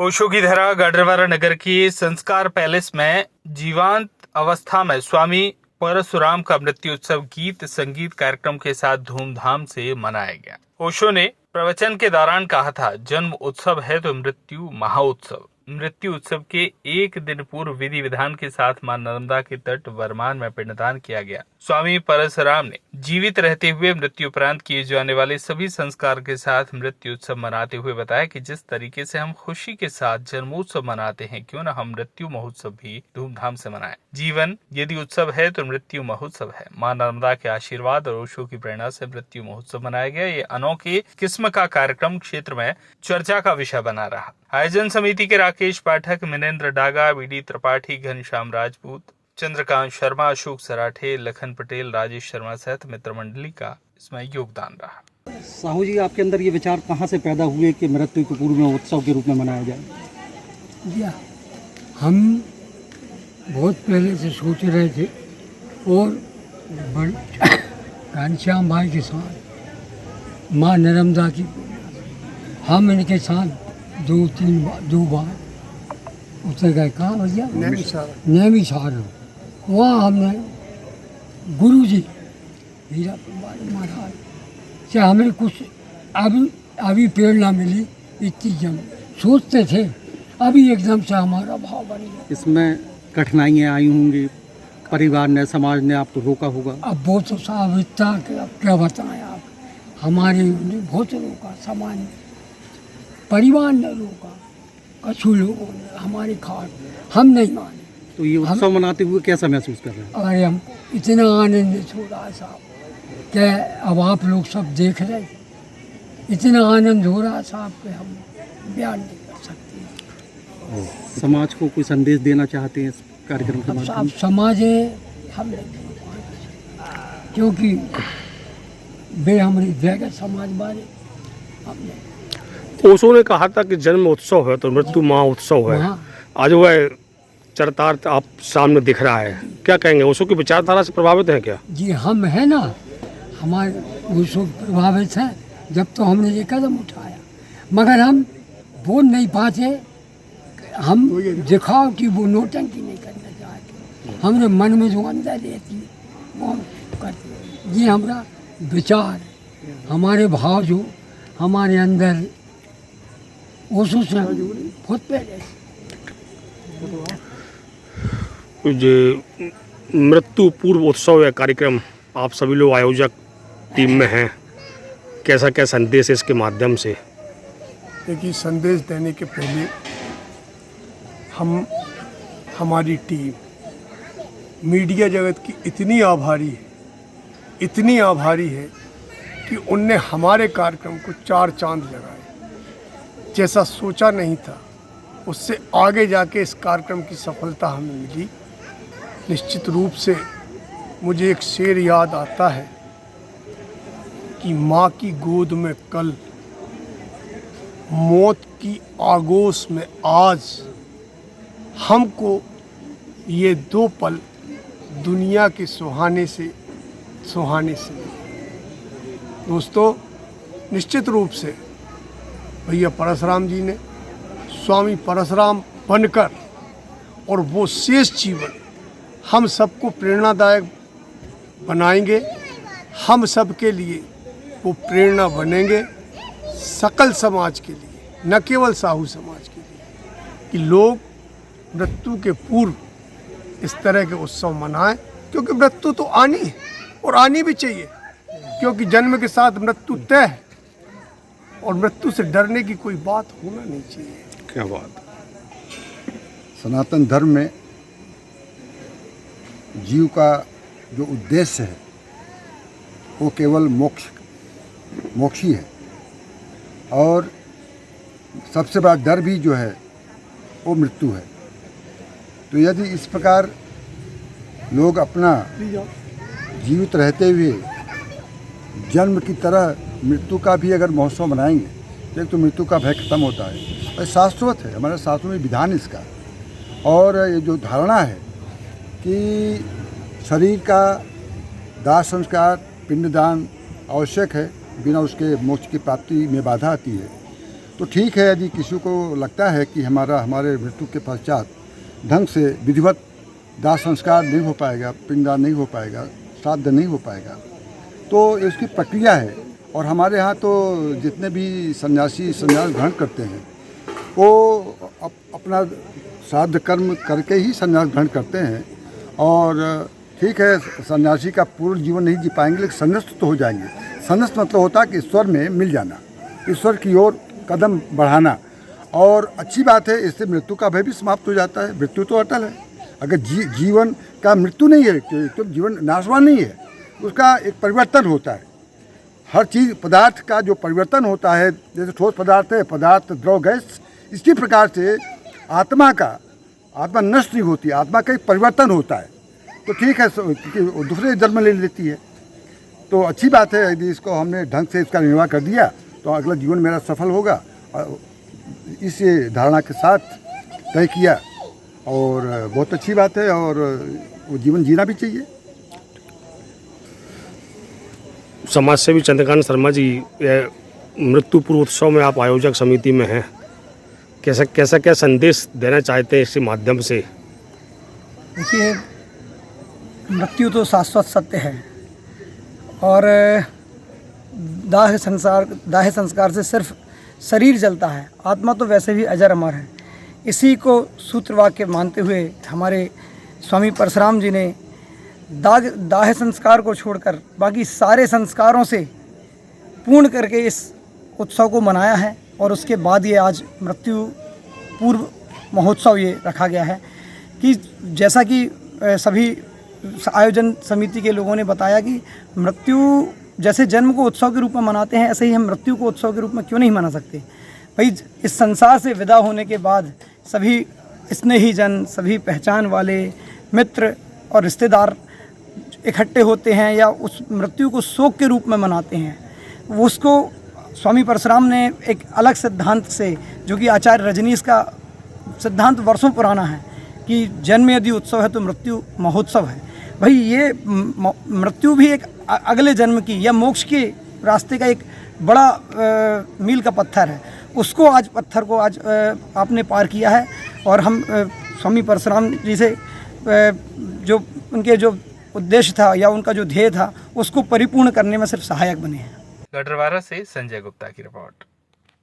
ओशो की धरा गाडरवारा नगर की संस्कार पैलेस में जीवंत अवस्था में स्वामी परशुराम का मृत्यु उत्सव गीत संगीत कार्यक्रम के साथ धूमधाम से मनाया गया। ओशो ने प्रवचन के दौरान कहा था, जन्म उत्सव है तो मृत्यु महाउत्सव। मृत्यु उत्सव के एक दिन पूर्व विधि विधान के साथ मां नर्मदा के तट वर्मान में पिंडदान किया गया। स्वामी परशुराम ने जीवित रहते हुए मृत्यु उपरांत किए जाने वाले सभी संस्कार के साथ मृत्यु उत्सव मनाते हुए बताया कि जिस तरीके से हम खुशी के साथ जन्मोत्सव मनाते हैं, क्यों न हम मृत्यु महोत्सव भी धूमधाम से मनाएं। जीवन यदि उत्सव है तो मृत्यु महोत्सव है। मां नर्मदा के आशीर्वाद और ओशो की प्रेरणा से मृत्यु महोत्सव मनाया गया। ये अनोखे किस्म का कार्यक्रम क्षेत्र में चर्चा का विषय बना रहा। आयोजन समिति के राकेश पाठक, मिनेन्द्र डागा, वीडी त्रिपाठी, घनश्याम राजपूत, चंद्रकांत शर्मा, अशोक सराठे, लखन पटेल, राजेश शर्मा सहित मित्र मंडली का इसमें योगदान रहा। साहू जी, आपके अंदर ये विचार कहाँ से पैदा हुए कि मृत्यु को पूर्व में उत्सव के रूप में मनाया जाए? या हम बहुत पहले से सोच रहे थे और घनश्याम भाई के साथ माँ नर्मदा की हम इनके साथ दो बार उतर गए। कहाँ भैया? नैमिषारण्य। वहाँ हमने गुरु जी हीरा महाराज से हमें कुछ अभी प्रेरणा मिली। इतनी जम सोचते थे, अभी एकदम से हमारा भाव बन गया। इसमें कठिनाइयाँ आई होंगी, परिवार ने, समाज ने आपको रोका होगा। अब वो तो साहब इतना क्या बताएं आप, हमारे ने बहुत रोका, समाज ने, परिवार ने रोका, कछु लोगों ने हमारी खाट, हम नहीं माने। तो ये उत्सव मनाते हुए कैसा महसूस कर रहे हैं? अरे हम इतना आनंद हो रहा है साहब, क्या अब आप लोग सब देख रहे, इतना आनंद हो रहा है साहब कि हम बयान नहीं कर सकते। समाज को कोई संदेश देना चाहते हैं इस कार्यक्रम के माध्यम साहब? समाज है हम नहीं, क्योंकि वे हमारी जगह समाज बारे हमने। ओशो ने कहा था कि जन्म उत्सव है तो मृत्यु महोत्सव है। आज वह चरितार्थ आप सामने दिख रहा है, क्या कहेंगे? ओशो की विचारधारा से प्रभावित हैं क्या? जी हम है ना, हमारे ओशो प्रभावित हैं। जब तो हमने ये कदम उठाया, मगर हम बोल नहीं पाते, हम दिखाओ कि वो नोटंकी नहीं करना चाहते। हमरे मन में जो अंदर रहती है वो हम करते। ये हमारा विचार, हमारे भाव जो हमारे अंदर ओशो से बहुत पहले जो मृत्यु पूर्व उत्सव या कार्यक्रम, आप सभी लोग आयोजक टीम में हैं, कैसा क्या संदेश है इसके माध्यम से? देखिए, संदेश देने के पहले हम, हमारी टीम मीडिया जगत की इतनी आभारी है कि उनने हमारे कार्यक्रम को 4 चांद लगाए। जैसा सोचा नहीं था, उससे आगे जाके इस कार्यक्रम की सफलता हमें मिली। निश्चित रूप से मुझे एक शेर याद आता है कि माँ की गोद में कल, मौत की आगोश में आज, हमको ये 2 पल दुनिया के सुहाने से दोस्तों, निश्चित रूप से भैया परशुराम जी ने स्वामी परशुराम बनकर और वो शेष जीवन हम सबको प्रेरणादायक बनाएंगे। हम सब के लिए वो प्रेरणा बनेंगे, सकल समाज के लिए, न केवल साहू समाज के लिए, कि लोग मृत्यु के पूर्व इस तरह के उत्सव मनाएं, क्योंकि मृत्यु तो आनी है और आनी भी चाहिए, क्योंकि जन्म के साथ मृत्यु तय है और मृत्यु से डरने की कोई बात होना नहीं चाहिए। क्या बात! सनातन धर्म में जीव का जो उद्देश्य है वो केवल मोक्ष ही है, और सबसे बड़ा डर भी जो है वो मृत्यु है। तो यदि इस प्रकार लोग अपना जीवित रहते हुए जन्म की तरह मृत्यु का भी अगर महोत्सव मनाएंगे, तो एक तो मृत्यु का भय खत्म होता है। और शास्त्रवत है, हमारे शास्त्रों में विधान इसका। और ये जो धारणा है कि शरीर का दाह संस्कार, पिंडदान आवश्यक है, बिना उसके मोक्ष की प्राप्ति में बाधा आती है, तो ठीक है, यदि किसी को लगता है कि हमारे मृत्यु के पश्चात ढंग से विधिवत दाह संस्कार नहीं हो पाएगा, पिंडदान नहीं हो पाएगा, श्राद्ध नहीं हो पाएगा, तो इसकी प्रक्रिया है। और हमारे यहाँ तो जितने भी सन्यासी संन्यास ग्रहण करते हैं वो अपना श्राद्ध कर्म करके ही संन्यास ग्रहण करते हैं। और ठीक है, सन्यासी का पूर्ण जीवन नहीं जी पाएंगे, लेकिन संन्यास्त तो हो जाएंगे। संन्यास्त मतलब होता है कि ईश्वर में मिल जाना, ईश्वर की ओर कदम बढ़ाना। और अच्छी बात है, इससे मृत्यु का भय भी समाप्त हो जाता है। मृत्यु तो अटल है। अगर जीवन का मृत्यु नहीं है तो जीवन नाशवान नहीं है, उसका एक परिवर्तन होता है। हर चीज़ पदार्थ का जो परिवर्तन होता है, जैसे ठोस पदार्थ है, पदार्थ द्रव गैस, इसी प्रकार से आत्मा नष्ट नहीं होती, आत्मा का एक परिवर्तन होता है। तो ठीक है, दूसरे जन्म ले लेती है, तो अच्छी बात है। यदि इसको हमने ढंग से इसका निर्वाह कर दिया तो अगला जीवन मेरा सफल होगा। और इस धारणा के साथ तय किया, और बहुत अच्छी बात है, और वो जीवन जीना भी चाहिए। समाज सेवी चंद्रकांत शर्मा जी, मृत्यु पूर्व उत्सव में आप आयोजक समिति में हैं, कैसा क्या संदेश देना चाहते हैं इस माध्यम से? देखिए, मृत्यु तो शाश्वत सत्य है, और दाह संस्कार से सिर्फ शरीर जलता है, आत्मा तो वैसे भी अजर अमर है। इसी को सूत्र वाक्य मानते हुए हमारे स्वामी परशुराम जी ने दाह संस्कार को छोड़कर बाकी सारे संस्कारों से पूर्ण करके इस उत्सव को मनाया है। और उसके बाद ये आज मृत्यु पूर्व महोत्सव ये रखा गया है कि जैसा कि सभी आयोजन समिति के लोगों ने बताया कि मृत्यु जैसे जन्म को उत्सव के रूप में मनाते हैं, ऐसे ही हम मृत्यु को उत्सव के रूप में क्यों नहीं मना सकते। भाई, इस संसार से विदा होने के बाद सभी स्नेही जन, सभी पहचान वाले मित्र और रिश्तेदार इकट्ठे होते हैं या उस मृत्यु को शोक के रूप में मनाते हैं। उसको स्वामी परशुराम ने एक अलग सिद्धांत से, जो कि आचार्य रजनीश का सिद्धांत वर्षों पुराना है कि जन्म यदि उत्सव है तो मृत्यु महोत्सव है। भाई, ये मृत्यु भी एक अगले जन्म की या मोक्ष के रास्ते का एक बड़ा मील का पत्थर है। उसको आज आपने पार किया है, और हम स्वामी परशुराम जी से जो उनके जो उद्देश्य था या उनका जो ध्येय था, उसको परिपूर्ण करने में सिर्फ सहायक बने हैं। गढ़वारा से संजय गुप्ता की रिपोर्ट।